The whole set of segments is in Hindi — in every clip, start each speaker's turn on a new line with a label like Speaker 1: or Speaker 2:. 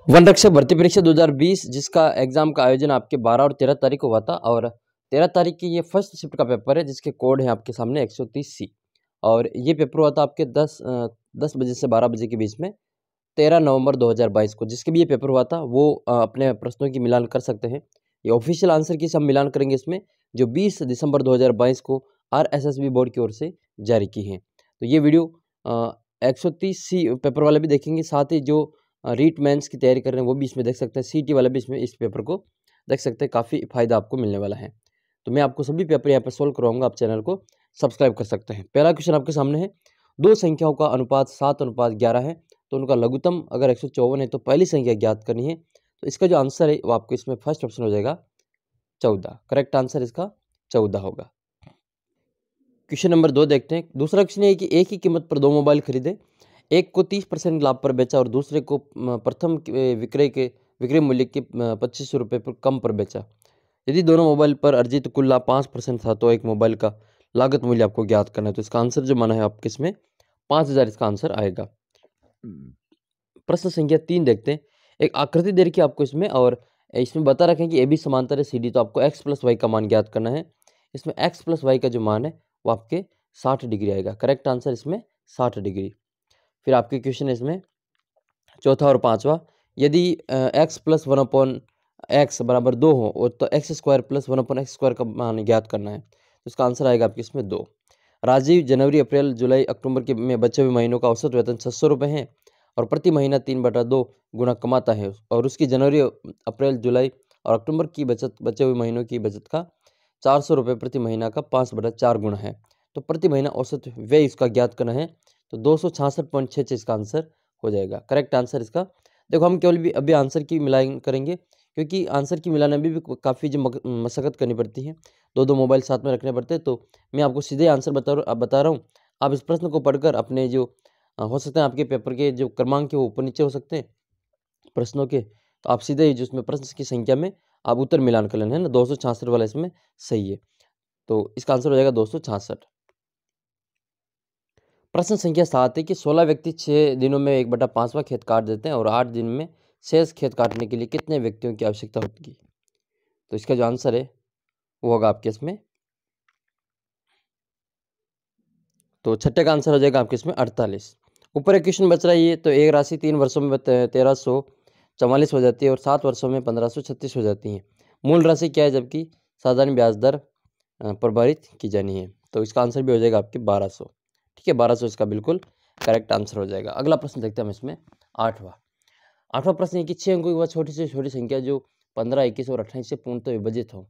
Speaker 1: वन रक्षक भर्ती परीक्षा 2020 जिसका एग्जाम का आयोजन आपके 12 और 13 तारीख को हुआ था और 13 तारीख की ये फर्स्ट शिफ्ट का पेपर है जिसके कोड है आपके सामने 130C और ये पेपर हुआ था आपके 10 बजे से 12 बजे के बीच में 13 नवंबर 2022 को। जिसके भी ये पेपर हुआ था वो अपने प्रश्नों की मिलान कर सकते हैं। ये ऑफिशियल आंसर की सब मिलान करेंगे इसमें जो 20 दिसंबर 2022 को RSSB बोर्ड की ओर से जारी की है। तो ये वीडियो 130C पेपर वाले भी देखेंगे, साथ ही जो रीट मेंस की तैयारी कर रहे हैं वो भी इसमें देख सकते हैं, CT वाले भी इसमें इस पेपर को देख सकते हैं, काफ़ी फायदा आपको मिलने वाला है। तो मैं आपको सभी पेपर यहाँ पर सोल्व करवाऊंगा, आप चैनल को सब्सक्राइब कर सकते हैं। पहला क्वेश्चन आपके सामने है, दो संख्याओं का अनुपात 7:11 है तो उनका लघुत्तम अगर 154 है तो पहली संख्या ज्ञात करनी है। तो इसका जो आंसर है वो आपको इसमें फर्स्ट ऑप्शन हो जाएगा 14। करेक्ट आंसर इसका 14 होगा। क्वेश्चन नंबर 2 देखते हैं। दूसरा क्वेश्चन है कि एक ही कीमत पर दो मोबाइल खरीदे, एक को 30% लाभ पर बेचा और दूसरे को प्रथम विक्रय मूल्य के 2500 रुपये पर कम पर बेचा। यदि दोनों मोबाइल पर अर्जित कुल लाभ 5% था तो एक मोबाइल का लागत मूल्य आपको ज्ञात करना है। तो इसका आंसर जो माना है आपके इसमें 5000 इसका आंसर आएगा। प्रश्न संख्या 3 देखते हैं। एक आकृति दे रखी है आपको इसमें और इसमें बता रखें कि AB समांतर है CD, तो आपको x + y का मान ज्ञात करना है। इसमें x + y का जो मान है वो आपके 60 डिग्री आएगा। करेक्ट आंसर इसमें 60 डिग्री। फिर आपके क्वेश्चन है इसमें चौथा और पांचवा, यदि x + 1/x = 2 हो और तो x² + 1/x² का मान ज्ञात करना है। तो इसका आंसर आएगा आपके इसमें 2। राजीव जनवरी, अप्रैल, जुलाई, अक्टूबर के में बचे हुए महीनों का औसत वेतन 600 रुपये है और प्रति महीना 3/2 गुना कमाता है और उसकी जनवरी, अप्रैल, जुलाई और अक्टूबर की बचत बचे हुए महीनों की बचत का 400 रुपये प्रति महीना का 5/4 गुना है। तो प्रति महीना औसत व्यय इसका ज्ञात करना है। तो 266.66 इसका आंसर हो जाएगा। करेक्ट आंसर इसका, देखो हम केवल भी अभी आंसर की मिलान करेंगे क्योंकि आंसर की मिलाने में भी काफ़ी जो मशक्क़त करनी पड़ती है, दो मोबाइल साथ में रखने पड़ते हैं। तो मैं आपको सीधे आंसर बता रहा हूँ। आप इस प्रश्न को पढ़कर अपने जो हो सकते हैं आपके पेपर के जो क्रमांक है वो ऊपर नीचे हो सकते हैं प्रश्नों के, तो आप सीधे ही जो उसमें प्रश्न की संख्या में आप उत्तर मिलान कर लेना है ना, 266 वाला इसमें सही है। तो इसका आंसर हो जाएगा 266। प्रश्न संख्या 7 है कि 16 व्यक्ति 6 दिनों में 1/5वां खेत काट देते हैं और 8 दिन में शेष खेत काटने के लिए कितने व्यक्तियों की आवश्यकता होगी। तो इसका जो आंसर है वो होगा आपके इसमें, तो छठे का आंसर हो जाएगा आपके इसमें 48। ऊपर एक क्वेश्चन बच रहा है ये, तो एक राशि 3 वर्षों में 1344 हो जाती है और 7 वर्षों में 1536 हो जाती है। मूल राशि क्या है जबकि साधारण ब्याज दर प्रभावित की जानी है। तो इसका आंसर भी हो जाएगा आपके 1200। ठीक है, 1200 इसका बिल्कुल करेक्ट आंसर हो जाएगा। अगला प्रश्न देखते हैं हम इसमें आठवां प्रश्न है कि 6 अंकों की वह छोटी से छोटी संख्या जो 15, 21 और 28 से पूर्णतः विभाजित हो।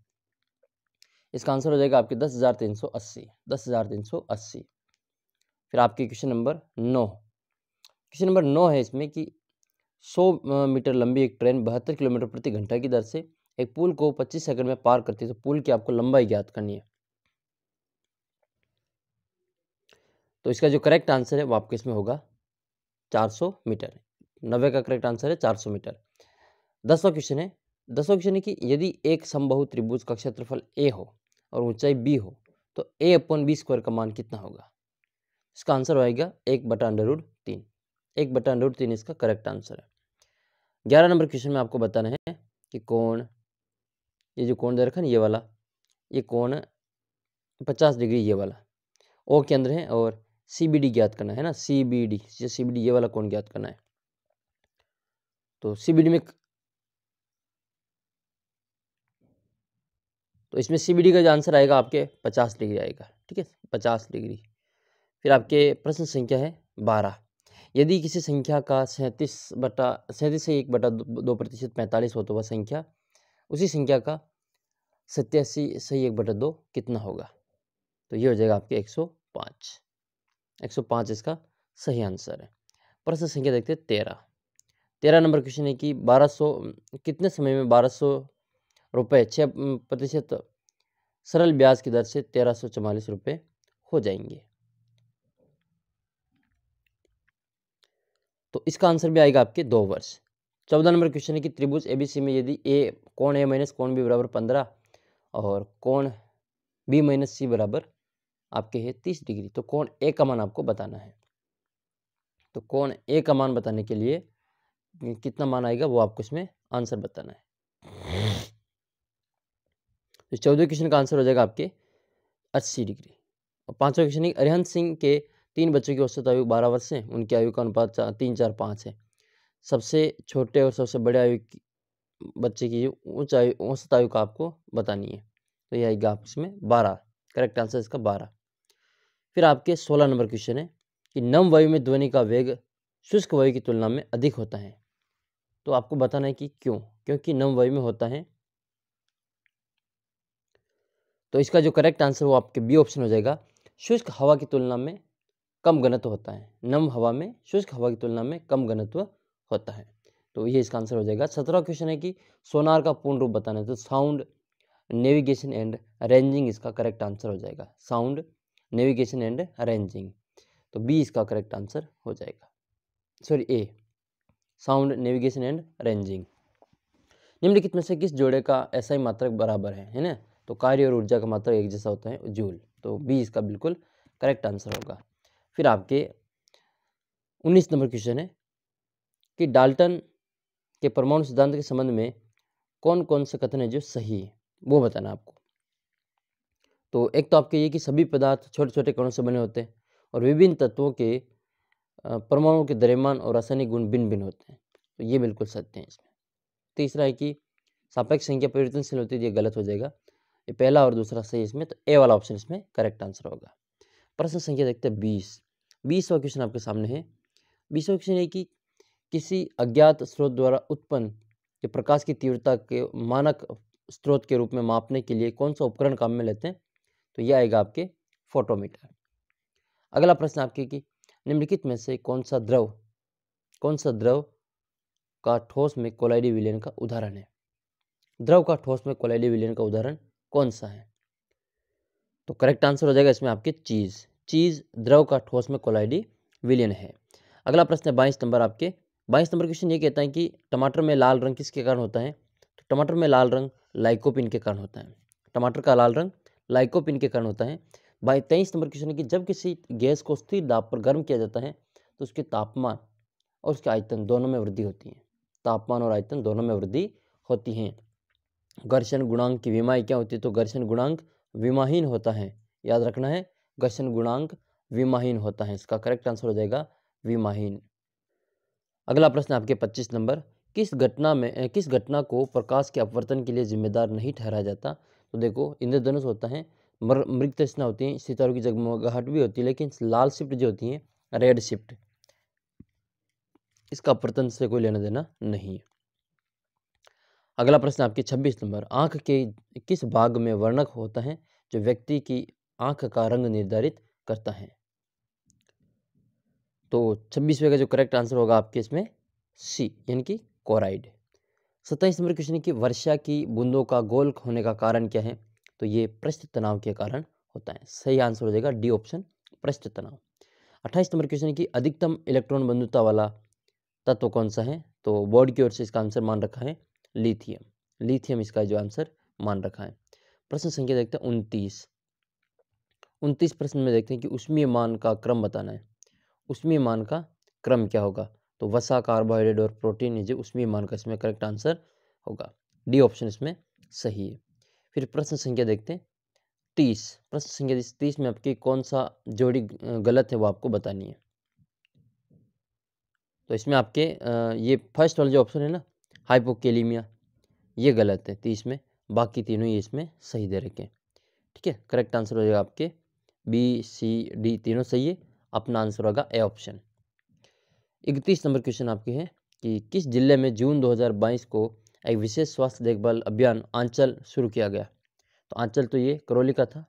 Speaker 1: इसका आंसर हो जाएगा आपके 10,380। 10,380। फिर आपके क्वेश्चन नंबर 9 है इसमें कि 100 मीटर लंबी एक ट्रेन 72 किलोमीटर प्रति घंटा की दर से एक पुल को 25 सेकंड में पार करती है। तो पुल की आपको लंबाई ज्ञात करनी है। तो इसका जो करेक्ट आंसर है वो आपके इसमें होगा 400 मीटर। 90 का करेक्ट आंसर है 400 मीटर। 10वां क्वेश्चन है कि यदि एक समबाहु त्रिभुज का क्षेत्रफल A हो और ऊंचाई B हो तो A/B² का मान कितना होगा। इसका आंसर होगा 1/√3। 1/√3 इसका करेक्ट आंसर है। 11 नंबर क्वेश्चन में आपको बताना है कि कोण, ये जो कोण दे रखा है ये वाला, ये कोण 50 डिग्री ये वाला O केंद्र है और CBD ज्ञात करना है ना, CBD ये वाला कोण ज्ञात करना है। तो CBD में, तो इसमें CBD का जो आंसर आएगा आपके 50 डिग्री आएगा। ठीक है, 50 डिग्री। फिर आपके प्रश्न संख्या है 12, यदि किसी संख्या का 37 से 1/2% 45 हो तो वह संख्या उसी संख्या का 87 से 1/2 कितना होगा। तो ये हो जाएगा आपके 105। 105 इसका सही आंसर है। प्रश्न संख्या देखते हैं 13 नंबर क्वेश्चन है कि 1200 कितने समय में 1200 रुपये 6% सरल ब्याज की दर से 1344 रुपये हो जाएंगे। तो इसका आंसर भी आएगा आपके 2 वर्ष। 14 नंबर क्वेश्चन है कि त्रिभुज ABC में यदि कोण A- कोण B बराबर 15 और कोण B- C बराबर आपके है 30 डिग्री, तो कोण A का मान आपको बताना है। तो कोण A का मान बताने के लिए कितना मान आएगा वो आपको इसमें आंसर बताना है। तो 14वें क्वेश्चन का आंसर हो जाएगा आपके 80 डिग्री। और 5वां क्वेश्चन है, अरिहंत सिंह के 3 बच्चों की औसत आयु 12 वर्ष है। उनकी आयु का अनुपात 3, 4, 5 है। सबसे छोटे और सबसे बड़े आयु बच्चे की औसत आयु का आपको बतानी है। तो यह आएगा आप इसमें 12। करेक्ट आंसर इसका 12। फिर आपके 16 नंबर क्वेश्चन है कि नम वायु में ध्वनि का वेग शुष्क वायु की तुलना में अधिक होता है। तो आपको बताना है कि क्यों। क्योंकि नम वायु में होता है, तो इसका जो करेक्ट आंसर वो आपके बी ऑप्शन हो जाएगा। शुष्क हवा की तुलना में कम घनत्व होता है। नम हवा में शुष्क हवा की तुलना में कम घनत्व होता है। तो ये इसका आंसर हो जाएगा। 17वां क्वेश्चन है कि सोनार का पूर्ण रूप बताना है। तो साउंड, नेविगेशन एंड रेंजिंग इसका करेक्ट आंसर हो जाएगा। Sound, navigation and ranging. तो बी इसका करेक्ट आंसर हो जाएगा। Sorry, A, sound, navigation and ranging. निम्नलिखित में से किस जोड़े का एसआई मात्रक बराबर है ना। तो कार्य और ऊर्जा का मात्रक एक जैसा होता है, जूल। तो बी इसका बिल्कुल करेक्ट आंसर होगा। फिर आपके 19 नंबर क्वेश्चन है कि डाल्टन के परमाणु सिद्धांत के संबंध में कौन कौन से कथन है जो सही है, वो बताना आपको। तो एक तो आपके ये कि सभी पदार्थ छोटे छोटे कणों से बने होते हैं और विभिन्न तत्वों के परमाणु के द्रव्यमान और रासायनिक गुण भिन्न भिन्न होते हैं। तो ये बिल्कुल सत्य है इसमें। तीसरा है कि सापेक्ष संख्या परिवर्तनशील होती है, ये गलत हो जाएगा। ये पहला और दूसरा सही इसमें, तो ए वाला ऑप्शन इसमें करेक्ट आंसर होगा। प्रश्न संख्या देखते हैं 20। 20वां क्वेश्चन आपके सामने है। 20वां क्वेश्चन है कि किसी अज्ञात स्रोत द्वारा उत्पन्न प्रकाश की तीव्रता के मानक स्रोत के रूप में मापने के लिए कौन सा उपकरण काम में लेते हैं। तो यह आएगा आपके फोटोमीटर। अगला प्रश्न आपके कि निम्नलिखित में से कौन सा द्रव का ठोस में कोलाइडी विलयन का उदाहरण है। द्रव का ठोस में कोलाइडी विलयन का उदाहरण कौन सा है। तो करेक्ट आंसर हो जाएगा इसमें आपके चीज द्रव का ठोस में कोलाइडी विलयन है। अगला प्रश्न है 22 नंबर आपके। 22 नंबर क्वेश्चन ये कहता है कि टमाटर में लाल रंग किसके कारण होता है। तो टमाटर में लाल रंग लाइकोपिन के कारण होता है। टमाटर का लाल रंग लाइकोपिन के कारण होता है। 23 नंबर क्वेश्चन है कि जब किसी गैस को स्थिर दाब पर गर्म किया जाता है तो उसके तापमान और उसके आयतन दोनों में वृद्धि होती है। तापमान और आयतन दोनों में वृद्धि होती है। घर्षण गुणांक की विमाई क्या होती है। तो घर्षण गुणांक विमाहीन होता है, याद रखना है, घर्षण गुणांक विमाहीन होता है। इसका करेक्ट आंसर हो जाएगा विमाहीन। अगला प्रश्न आपके 25 नंबर। किस घटना को प्रकाश के अपवर्तन के लिए जिम्मेदार नहीं ठहराया जाता। तो देखो, इंद्रधनुष होता है, मृग तृष्णा होती है, सितारों की जगमगाहट भी होती है, लेकिन लाल शिफ्ट जो होती है, रेड शिफ्ट, इसका अपवर्तन से कोई लेना देना नहीं है। अगला प्रश्न आपके 26 नंबर। आंख के किस भाग में वर्णक होता है जो व्यक्ति की आंख का रंग निर्धारित करता है। तो 26वें का जो करेक्ट आंसर होगा आपके इसमें सी, यानी कि कोराइड। 27 नंबर क्वेश्चन की वर्षा की बूंदों का गोल होने का कारण क्या है। तो ये पृष्ठ तनाव के कारण होता है। सही आंसर हो जाएगा डी ऑप्शन, पृष्ठ तनाव। 28 नंबर क्वेश्चन की अधिकतम इलेक्ट्रॉन बंधुता वाला तत्व कौन सा है। तो बोर्ड की ओर से इसका आंसर मान रखा है लिथियम। लिथियम इसका जो आंसर मान रखा है। प्रश्न संख्या देखते हैं 29 प्रश्न में देखते हैं कि ऊष्मीय मान का क्रम बताना है। ऊष्मीय मान का क्रम क्या होगा। तो वसा, कार्बोहाइड्रेट और प्रोटीन, ये जो ऊष्मीय मान का इसमें करेक्ट आंसर होगा। डी ऑप्शन इसमें सही है। फिर प्रश्न संख्या देखते हैं 30। प्रश्न संख्या 30 में आपकी कौन सा जोड़ी गलत है वो आपको बतानी है। तो इसमें आपके ये फर्स्ट वाला जो ऑप्शन है ना, हाइपोकेलीमिया, ये गलत है 30 में। बाकी तीनों ये इसमें सही दे रखे हैं। ठीक है, करेक्ट आंसर हो जाएगा आपके बी, सी, डी, तीनों सही है। अपना आंसर होगा ए ऑप्शन। 31 नंबर क्वेश्चन आपके हैं कि किस जिले में जून 2022 को एक विशेष स्वास्थ्य देखभाल अभियान आंचल शुरू किया गया। तो आंचल तो ये करौली का था।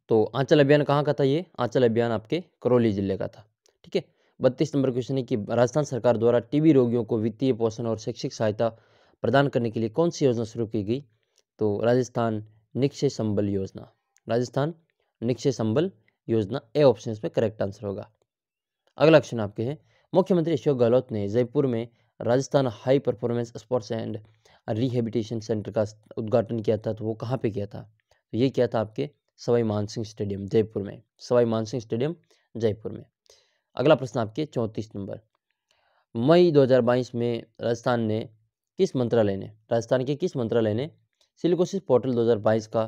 Speaker 1: तो आंचल अभियान कहाँ का था। ये आंचल अभियान आपके करौली जिले का था। ठीक है। 32 नंबर क्वेश्चन है कि राजस्थान सरकार द्वारा टीबी रोगियों को वित्तीय पोषण और शैक्षिक सहायता प्रदान करने के लिए कौन सी योजना शुरू की गई। तो राजस्थान निक्षय संबल योजना। राजस्थान निक्षय संबल योजना, ए ऑप्शन इसमें करेक्ट आंसर होगा। अगला क्वेश्चन आपके हैं, मुख्यमंत्री अशोक गहलोत ने जयपुर में Rajasthan high performance sports and rehabilitation centre का उद्घाटन किया था। तो वो कहाँ पे किया था। तो ये किया था आपके सवाई मानसिंह स्टेडियम जयपुर में। सवाई मानसिंह स्टेडियम जयपुर में। अगला प्रश्न आपके 34 नंबर। मई 2022 में राजस्थान के किस मंत्रालय ने सिलिकोसिस पोर्टल 2022 का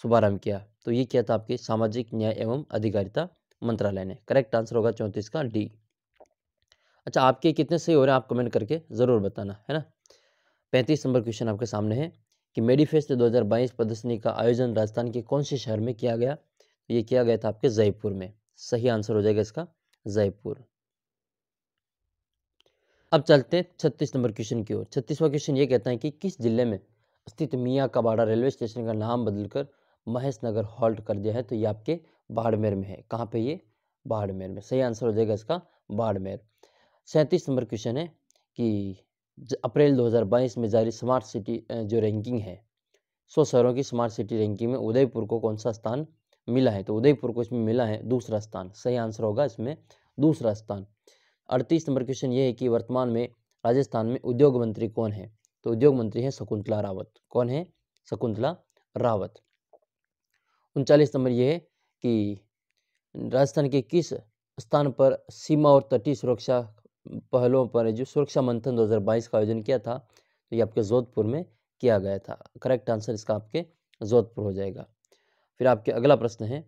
Speaker 1: शुभारंभ किया? तो ये किया था आपके सामाजिक न्याय एवं अधिकारिता मंत्रालय ने। करेक्ट आंसर होगा 34 का डी। अच्छा, आपके कितने सही हो रहे हैं आप कमेंट करके ज़रूर बताना, है ना। 35 नंबर क्वेश्चन आपके सामने है कि मेडीफेस्ट 2022 प्रदर्शनी का आयोजन राजस्थान के कौन से शहर में किया गया? ये किया गया था आपके जयपुर में। सही आंसर हो जाएगा इसका जयपुर। अब चलते हैं 36 नंबर क्वेश्चन की ओर। 36वां क्वेश्चन ये कहता है कि किस जिले में स्थित मियाँ का बाड़ा रेलवे स्टेशन का नाम बदलकर महेश नगर हॉल्ट कर दिया है? तो ये आपके बाड़मेर में है। कहाँ पे ये? बाड़मेर में। सही आंसर हो जाएगा इसका बाड़मेर। 37 नंबर क्वेश्चन है कि अप्रैल 2022 में जारी स्मार्ट सिटी जो रैंकिंग है 100 शहरों की स्मार्ट सिटी रैंकिंग में उदयपुर को कौन सा स्थान मिला है? तो उदयपुर को इसमें मिला है दूसरा स्थान। सही आंसर होगा इसमें दूसरा स्थान। 38 नंबर क्वेश्चन ये है कि वर्तमान में राजस्थान में उद्योग मंत्री कौन है? तो उद्योग मंत्री है शकुंतला रावत। कौन है? शकुंतला रावत। 39 नंबर ये है कि राजस्थान के किस स्थान पर सीमा और तटीय सुरक्षा पहलों पर जो सुरक्षा मंथन 2022 का आयोजन किया था? तो ये आपके जोधपुर में किया गया था। करेक्ट आंसर इसका आपके जोधपुर हो जाएगा। फिर आपके अगला प्रश्न है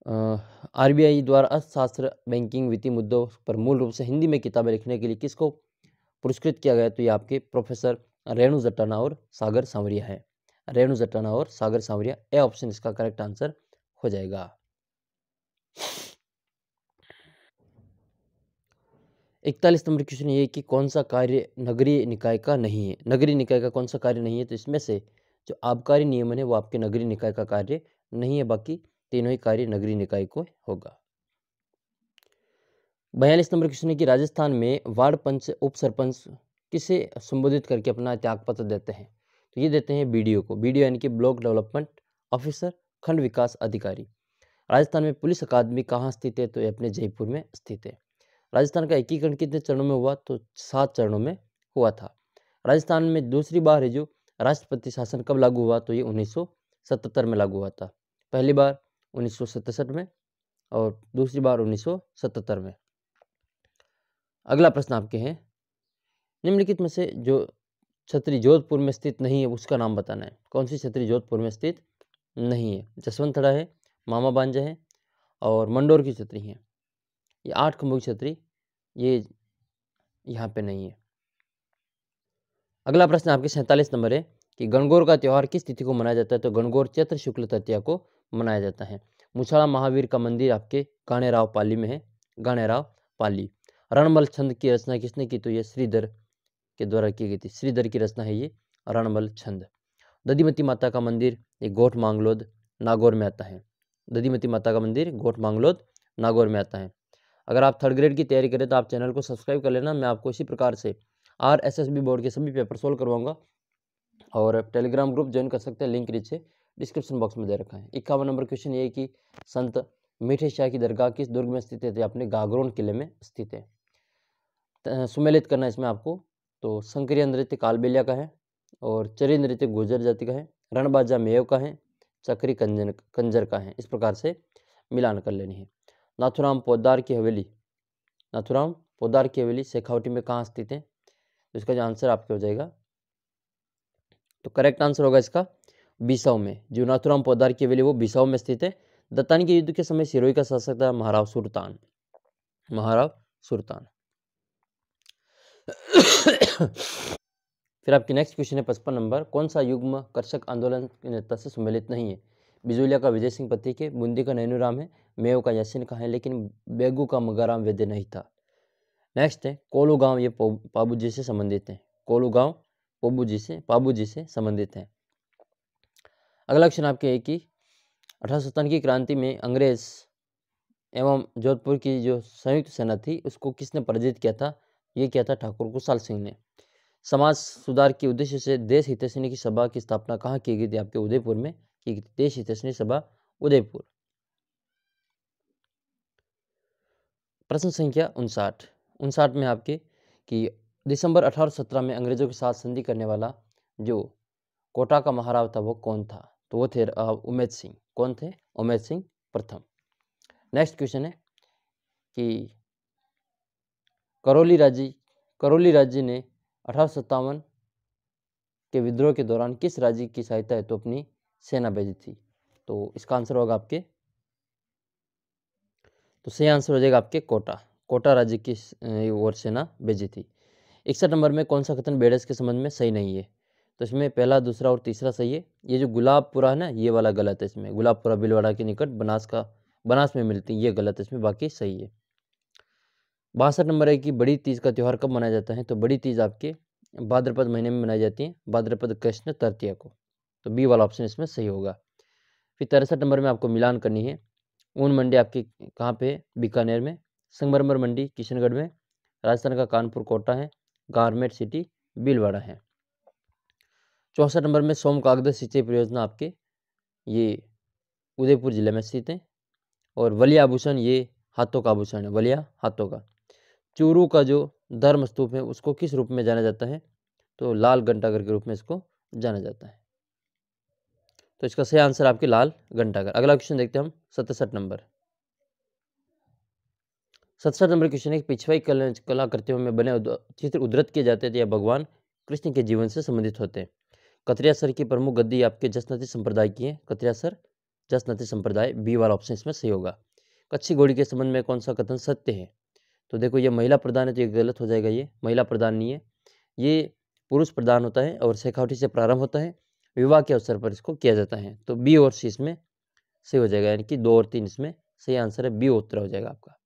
Speaker 1: आरबीआई द्वारा अर्थशास्त्र बैंकिंग वित्तीय मुद्दों पर मूल रूप से हिंदी में किताबें लिखने के लिए किसको पुरस्कृत किया गया? तो ये आपके प्रोफेसर रेणु जट्टाना और सागर सांवरिया है। रेणु जट्टाना और सागर सांवरिया, ए ऑप्शन इसका करेक्ट आंसर हो जाएगा। 41 नंबर क्वेश्चन ये कि कौन सा कार्य नगरीय निकाय का नहीं है? नगरीय निकाय का कौन सा कार्य नहीं है? तो इसमें से जो आबकारी नियमन है वो आपके नगरीय निकाय का कार्य नहीं है, बाकी तीनों ही कार्य नगरीय निकाय को होगा। 42 नंबर क्वेश्चन है कि राजस्थान में वार्ड पंच उप सरपंच किसे संबोधित करके अपना त्यागपत्र देते हैं? तो ये देते हैं बीडीओ को। बीडीओ यानी कि ब्लॉक डेवलपमेंट ऑफिसर, खंड विकास अधिकारी। राजस्थान में पुलिस अकादमी कहाँ स्थित है? तो ये अपने जयपुर में स्थित है। राजस्थान का एकीकरण कितने चरणों में हुआ? तो 7 चरणों में हुआ था। राजस्थान में दूसरी बार है जो राष्ट्रपति शासन कब लागू हुआ? तो ये 1977 में लागू हुआ था। पहली बार 1967 में और दूसरी बार 1977 में। अगला प्रश्न आपके हैं निम्नलिखित में से जो छतरी जोधपुर में स्थित नहीं है उसका नाम बताना है। कौन सी छतरी जोधपुर में स्थित नहीं है? जसवंतड़ा है, मामा बांजा है और मंडोर की छतरी है। ये 8 खंभों की छतरी ये यहाँ पे नहीं है। अगला प्रश्न आपके 47 नंबर है कि गणगौर का त्यौहार किस तिथि को मनाया जाता है? तो गणगौर चैत्र शुक्ल तृतीया को मनाया जाता है। मुछाड़ा महावीर का मंदिर आपके गाणेराव पाली में है। गाणेराव पाली। रणमल छंद की रचना किसने की? तो ये श्रीधर के द्वारा की गई थी। श्रीधर की रचना है ये रणमल छंद। दधिमती माता का मंदिर ये गोठ मांगलोद नागौर में आता है। दधिमती माता का मंदिर गोठ मांगलोद नागौर में आता है। अगर आप थर्ड ग्रेड की तैयारी करें तो आप चैनल को सब्सक्राइब कर लेना। मैं आपको इसी प्रकार से RSSB बोर्ड के सभी पेपर सोल्व करवाऊंगा और टेलीग्राम ग्रुप ज्वाइन कर सकते हैं, लिंक नीचे डिस्क्रिप्शन बॉक्स में दे रखा है। 51 नंबर क्वेश्चन ये है कि संत मीठे शाह की दरगाह किस दुर्ग में स्थित है? अपने गागरोन किले में स्थित है। सुमेलित करना इसमें आपको तो शंकरिया नृत्य कालबेलिया का है और चरी नृत्य गुर्जर जाति का है, रणबाजा मेव का है, चक्री कंजर का है। इस प्रकार से मिलान कर लेनी है। नाथुराम पोद्दार की हवेली, नाथुराम पोद्दार की हवेली शेखावटी में कहाँ स्थित है? तो इसका जो आंसर आपके हो जाएगा तो करेक्ट आंसर होगा इसका बिसाऊ में। जो नाथुराम पोद्दार की हवेली वो बिसाऊ में स्थित है। दत्तानी के युद्ध के समय सिरोही का शासक था महाराव सुल्तान। महाराव सुल्तान। फिर आपकी नेक्स्ट क्वेश्चन है 55 नंबर। कौन सा युग्म कर्षक आंदोलन के नेता से सम्मिलित नहीं है? बिजोलिया का विजय सिंह प्रतीक है, बूंदी का नैनूराम है, मेव का यासिन का है, लेकिन बेगू का मगाराम वैद्य नहीं था। नेक्स्ट है कोलू गांव, ये पाबूजी से संबंधित है। कोलू गांव पाबूजी से संबंधित है। अगला क्वेश्चन आपके है कि 1857 की क्रांति में अंग्रेज एवं जोधपुर की जो संयुक्त सेना थी उसको किसने पराजित किया था? ये किया था ठाकुर कुशाल सिंह ने। समाज सुधार के उद्देश्य से देश हितैषणी की सभा की स्थापना कहाँ की गई थी? आपके उदयपुर में की गई थी। देश हितैषणी सभा उदयपुर। प्रश्न संख्या 59 में आपके कि दिसंबर 1817 में अंग्रेजों के साथ संधि करने वाला जो कोटा का महाराव था वो कौन था? तो वो थे उमेद सिंह। कौन थे? उमेद सिंह प्रथम। नेक्स्ट क्वेश्चन है कि करौली राज्य ने 1857 के विद्रोह के दौरान किस राज्य की सहायता हेतु अपनी सेना भेजी थी? तो इसका आंसर होगा आपके, तो सही आंसर हो जाएगा आपके कोटा राज्य की ओर सेना भेजी थी। 61 नंबर में कौन सा कथन बेडस के संबंध में सही नहीं है? तो इसमें पहला, दूसरा और तीसरा सही है। ये जो गुलाबपुरा है ना, ये वाला गलत है। इसमें गुलाबपुरा भीलवाड़ा के निकट बनास में मिलती है, ये गलत है। इसमें बाकी सही है। 62 नंबर है कि बड़ी तीज का त्यौहार कब मनाया जाता है? तो बड़ी तीज आपके भाद्रपद महीने में मनाई जाती है, भाद्रपद कृष्ण तृतीया को। तो बी वाला ऑप्शन इसमें सही होगा। फिर 63 नंबर में आपको मिलान करनी है। ऊन मंडी आपकी कहाँ पे है? बीकानेर में। संगमरमर मंडी किशनगढ़ में। राजस्थान का कानपुर कोटा है। गारमेंट सिटी भीलवाड़ा है। 64 नंबर में सोम कागद सिंचाई परियोजना आपके ये उदयपुर जिले में स्थित है। और वलिया आभूषण ये हाथों का आभूषण है, वलिया हाथों का। चूरू का जो धर्म स्तूप है उसको किस रूप में जाना जाता है? तो लाल घंटाघर के रूप में इसको जाना जाता है। तो इसका सही आंसर आपके लाल घंटाघर। अगला क्वेश्चन देखते हैं हम 67 नंबर। 67 नंबर क्वेश्चन है, पिछवाई कला करते हुए बने चित्र उद्धृत किए जाते थे या भगवान कृष्ण के जीवन से संबंधित होते हैं? कतरियासर की प्रमुख गद्दी आपके जसनती संप्रदाय की है। कतरियासर जसनती संप्रदाय, बी वाला ऑप्शन इसमें सही होगा। कच्ची घोड़ी के संबंध में कौन सा कथन सत्य है? तो देखो, ये महिला प्रधान है तो ये गलत हो जाएगा। ये महिला प्रधान नहीं है, ये पुरुष प्रधान होता है और शेखावटी से प्रारंभ होता है, विवाह के अवसर पर इसको किया जाता है। तो बी और सी इसमें सही हो जाएगा, यानी कि 2 और 3 इसमें सही आंसर है। बी उत्तर हो जाएगा आपका।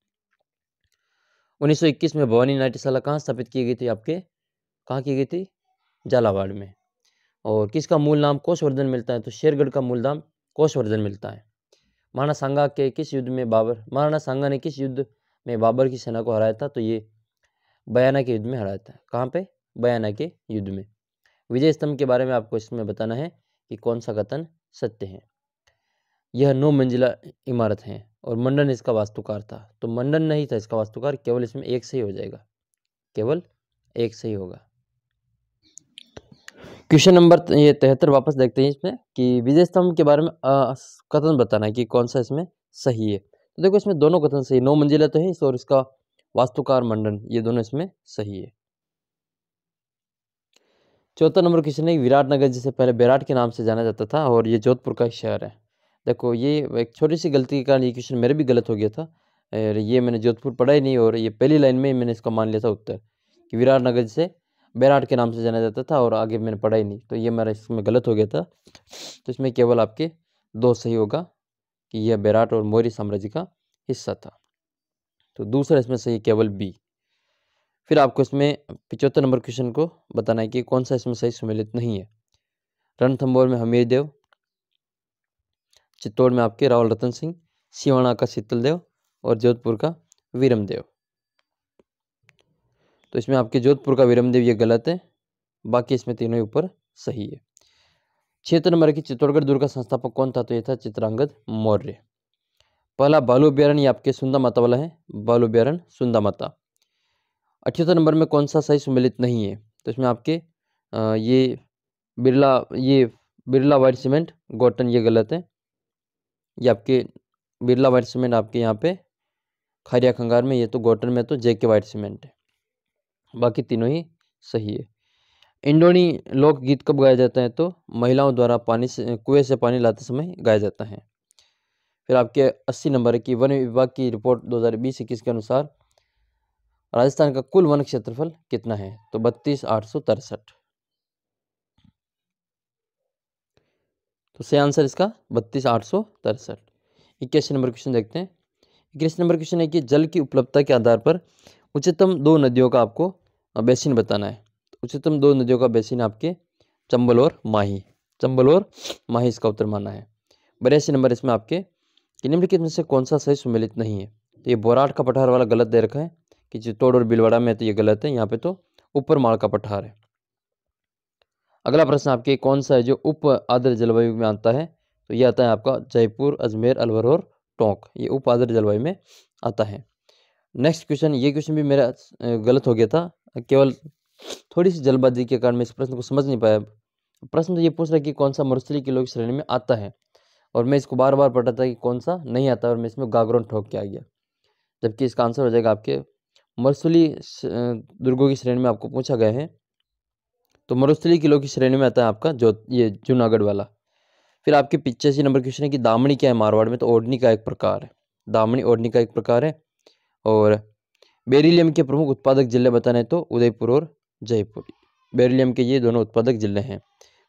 Speaker 1: 1921 में भवानी नाट्यशाला कहाँ स्थापित की गई थी? आपके कहाँ की गई थी? झालावाड़ में। और किसका मूल नाम कोषवर्धन मिलता है? तो शेरगढ़ का मूल नाम कोषवर्धन मिलता है। महाराणा सांगा ने किस युद्ध में बाबर की सेना को हराया था? तो ये बयाना के युद्ध में हराया था। कहाँ पे? बयाना के युद्ध में। विजय स्तंभ के बारे में आपको इसमें बताना है कि कौन सा कथन सत्य है। यह 9 मंजिला इमारत है और मंडन इसका वास्तुकार था। तो मंडन नहीं था इसका वास्तुकार, केवल इसमें एक सही हो जाएगा, केवल एक सही होगा। क्वेश्चन नंबर 73 वापस देखते हैं इसमें कि विजय स्तंभ के बारे में कथन बताना है कि कौन सा इसमें सही है। तो देखो, इसमें दोनों कथन सही, 9 मंजिला तो है और इसका वास्तुकार मंडन, ये दोनों इसमें सही है। 74 नंबर क्वेश्चन है, विराटनगर जिसे पहले बैराट के नाम से जाना जाता था और ये जोधपुर का एक शहर है। देखो, ये एक छोटी सी गलती के कारण ये क्वेश्चन मेरे भी गलत हो गया था। और ये मैंने जोधपुर पढ़ा ही नहीं और ये पहली लाइन में ही मैंने इसका मान लिया था उत्तर कि विराटनगर जिसे बैराट के नाम से जाना जाता था और आगे मैंने पढ़ा ही नहीं, तो ये मेरा इसमें गलत हो गया था। तो इसमें केवल आपके 2 सही होगा कि यह बैराट और मौर्य साम्राज्य का हिस्सा था। तो दूसरा इसमें सही केवल बी। फिर आपको इसमें 75 नंबर क्वेश्चन को बताना है कि कौन सा इसमें सही सम्मिलित नहीं है। रणथंभौर में हमीर देव, चित्तौड़ में आपके रावल रतन सिंह, सिवाना का शीतल देव और जोधपुर का वीरम देव। तो इसमें आपके जोधपुर का वीरम देव ये गलत है, बाकी इसमें तीनों ही ऊपर सही है। 76 नंबर की चित्तौड़गढ़ दुर्ग का संस्थापक कौन था? तो ये था चित्रांगद मौर्य। पहला बालू अभ्यारण्य आपके सुंदा माता वाला है, बालू अभ्यारण्य सुंदा माता। 78 नंबर में कौन सा सही सम्मिलित नहीं है? तो इसमें आपके ये बिरला वाइट सीमेंट गोटन ये गलत है। ये आपके बिरला वाइट सीमेंट आपके यहाँ पे खारिया खंगार में, ये तो गोटन में तो जेके वाइट सीमेंट है। बाकी तीनों ही सही है। इंडोनी लोकगीत कब गाया जाता है? तो महिलाओं द्वारा कुएं से पानी लाते समय गाया जाता है। फिर आपके 80 नंबर है कि वन विभाग की रिपोर्ट 2020-21 के अनुसार राजस्थान का कुल वन क्षेत्रफल कितना है? तो 32,863। तो सही आंसर इसका 32,863। 81 नंबर क्वेश्चन देखते हैं। 21 नंबर क्वेश्चन है कि जल की उपलब्धता के आधार पर उच्चतम 2 नदियों का आपको बेसिन बताना है। तो उच्चतम 2 नदियों का बेसिन आपके चंबल और माही, चंबल और माही इसका उत्तर माना है। 82 नंबर इसमें आपके निम्नलिखित में से कौन सा सही सम्मिलित नहीं है? तो ये बोराट का पठार वाला गलत दे रखा है कि चित्तौड़ और भीलवाड़ा में, तो ये गलत है। यहाँ पे तो ऊपर माल का पठार है। अगला प्रश्न आपके कौन सा है जो उप आर्द्र जलवायु में आता है? तो ये आता है आपका जयपुर, अजमेर, अलवर और टोंक, ये उप आर्द्र जलवायु में आता है। नेक्स्ट क्वेश्चन, ये क्वेश्चन भी मेरा गलत हो गया था, केवल थोड़ी सी जल्दबाजी के कारण मैं इस प्रश्न को समझ नहीं पाया। प्रश्न तो ये पूछ रहा है कि कौन सा मरुस्थलीय किलों की श्रेणी में आता है, और मैं इसको बार बार पढ़ रहा था कि कौन सा नहीं आता और मैं इसमें गागरोन ठोक के आ गया, जबकि इसका आंसर हो जाएगा आपके मरुस्थली दुर्गों की श्रेणी में आपको पूछा गया है, तो मरुस्थली किलों की श्रेणी में आता है आपका जो ये जूनागढ़ वाला। फिर आपके 85 नंबर क्वेश्चन है कि दामनी क्या है मारवाड़ में, तो ओढ़नी का एक प्रकार है। दामनी ओढ़नी का एक प्रकार है। और बेरिलियम के प्रमुख उत्पादक जिले बताने तो उदयपुर और जयपुर, बेरिलियम के ये दोनों उत्पादक जिले हैं।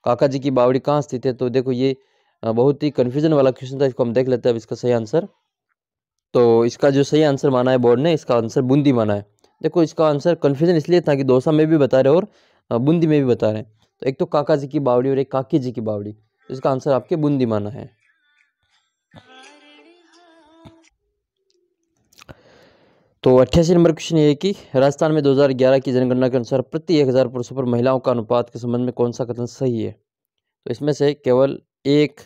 Speaker 1: काका जी की बावड़ी कहाँ स्थित है, तो देखो ये बहुत ही कन्फ्यूजन वाला क्वेश्चन था, इसको हम देख लेते हैं अब इसका सही आंसर। तो इसका जो सही आंसर माना है बोर्ड ने, इसका आंसर बूंदी माना है। देखो इसका आंसर कन्फ्यूजन इसलिए था कि दौसा में भी बता रहे और बूंदी में भी बता रहे हैं, तो एक तो काका जी की बावड़ी और एक काकी जी की बावड़ी, तो इसका आंसर आपके बूंदी माना है। तो 88 नंबर क्वेश्चन ये है कि राजस्थान में 2011 की जनगणना के अनुसार प्रति 1000 पुरुषों पर महिलाओं का अनुपात के संबंध में कौन सा कथन सही है, तो इसमें से केवल 1,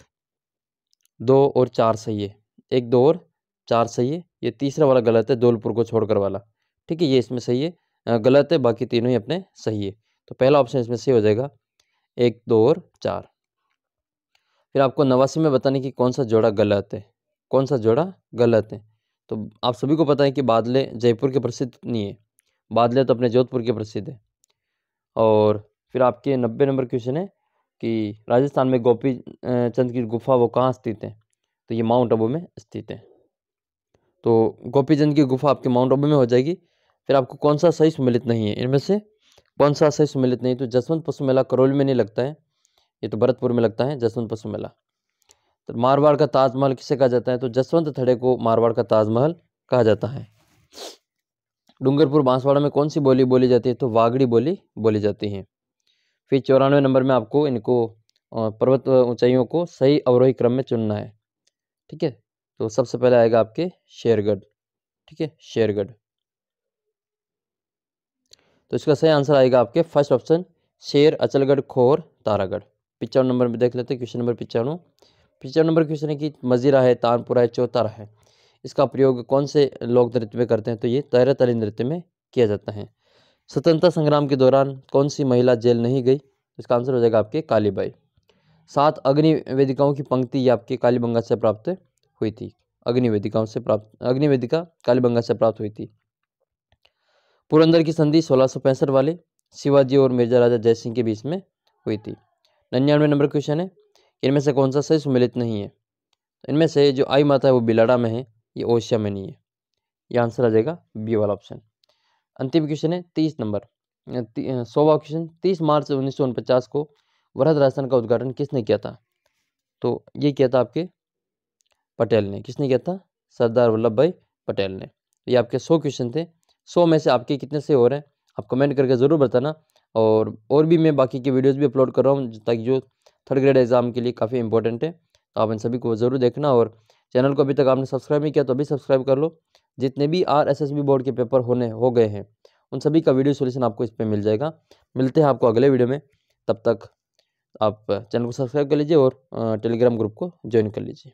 Speaker 1: 2 और 4 सही है। 1, 2 और 4 सही है। ये तीसरा वाला गलत है, धौलपुर को छोड़कर वाला, ठीक है, ये इसमें सही है, गलत है बाकी तीनों ही अपने सही है। तो पहला ऑप्शन इसमें सही हो जाएगा, 1, 2 और 4। फिर आपको 89 में बताने की कौन सा जोड़ा गलत है, कौन सा जोड़ा गलत है। तो आप सभी को पता है कि बादले जयपुर के प्रसिद्ध नहीं है, बादले तो अपने जोधपुर के प्रसिद्ध है। और फिर आपके 90 नंबर क्वेश्चन है कि राजस्थान में गोपी चंद की गुफा वो कहाँ स्थित है, तो ये माउंट आबू में स्थित है। तो गोपी चंद की गुफा आपके माउंट आबू में हो जाएगी। फिर आपको कौन सा सही सुमेलित नहीं है, इनमें से कौन सा सही सुमेलित नहीं, तो जसवंत पशु मेला करौली में नहीं लगता है, ये तो भरतपुर में लगता है जसवंत पशु मेला। तो मारवाड़ का ताजमहल किसे कहा जाता है, तो जसवंत थड़े को मारवाड़ का ताजमहल कहा जाता है। डूंगरपुर बांसवाड़ा में कौन सी बोली बोली जाती है, तो वागड़ी बोली बोली जाती है। फिर 94 नंबर में आपको इनको पर्वत ऊंचाइयों को सही अवरोही क्रम में चुनना है, ठीक है। तो सबसे पहले आएगा आपके शेरगढ़, ठीक है, शेरगढ़। तो इसका सही आंसर आएगा आपके फर्स्ट ऑप्शन, शेर, अचलगढ़, खोर, तारागढ़। 95 नंबर में देख लेते हैं क्वेश्चन नंबर 95। 95 नंबर क्वेश्चन है कि मजीरा है, तानपुरा है, चौतारा है, इसका प्रयोग कौन से लोक नृत्य में करते हैं, तो ये तैरताली नृत्य में किया जाता है। स्वतंत्रता संग्राम के दौरान कौन सी महिला जेल नहीं गई, इसका आंसर हो जाएगा आपके कालीबाई। 7 अग्नि वेदिकाओं की पंक्ति ये आपके कालीबंगा से प्राप्त हुई थी, अग्निवेदिका कालीबंगा से प्राप्त हुई थी। पुरंदर की संधि 1665 वाले शिवाजी और मिर्जा राजा जयसिंह के बीच में हुई थी। 99 नंबर क्वेश्चन है, इनमें से कौन सा सही सुमेलित नहीं है, इनमें से जो आई माता है वो बिलाड़ा में है, ये ओशिया में नहीं है, ये आंसर आ जाएगा बी वाला ऑप्शन। अंतिम क्वेश्चन है 30 नंबर, 100वां क्वेश्चन, 30 मार्च 1949 को वरहद राजस्थान का उद्घाटन किसने किया था, तो ये किया था आपके पटेल ने। किसने किया था, सरदार वल्लभ भाई पटेल ने। ये आपके 100 क्वेश्चन थे, 100 में से आपके कितने से हो रहे हैं आप कमेंट करके ज़रूर बताना। और भी मैं बाकी की वीडियोस भी अपलोड कर रहा हूँ ताकि जो 3rd ग्रेड एग्जाम के लिए काफ़ी इंपॉर्टेंट है, तो आप इन सभी को ज़रूर देखना। और चैनल को अभी तक आपने सब्सक्राइब नहीं किया तो अभी सब्सक्राइब कर लो। जितने भी RSSB बोर्ड के पेपर हो गए हैं उन सभी का वीडियो सोल्यूशन आपको इस पर मिल जाएगा। मिलते हैं आपको अगले वीडियो में, तब तक आप चैनल को सब्सक्राइब कर लीजिए और टेलीग्राम ग्रुप को ज्वाइन कर लीजिए।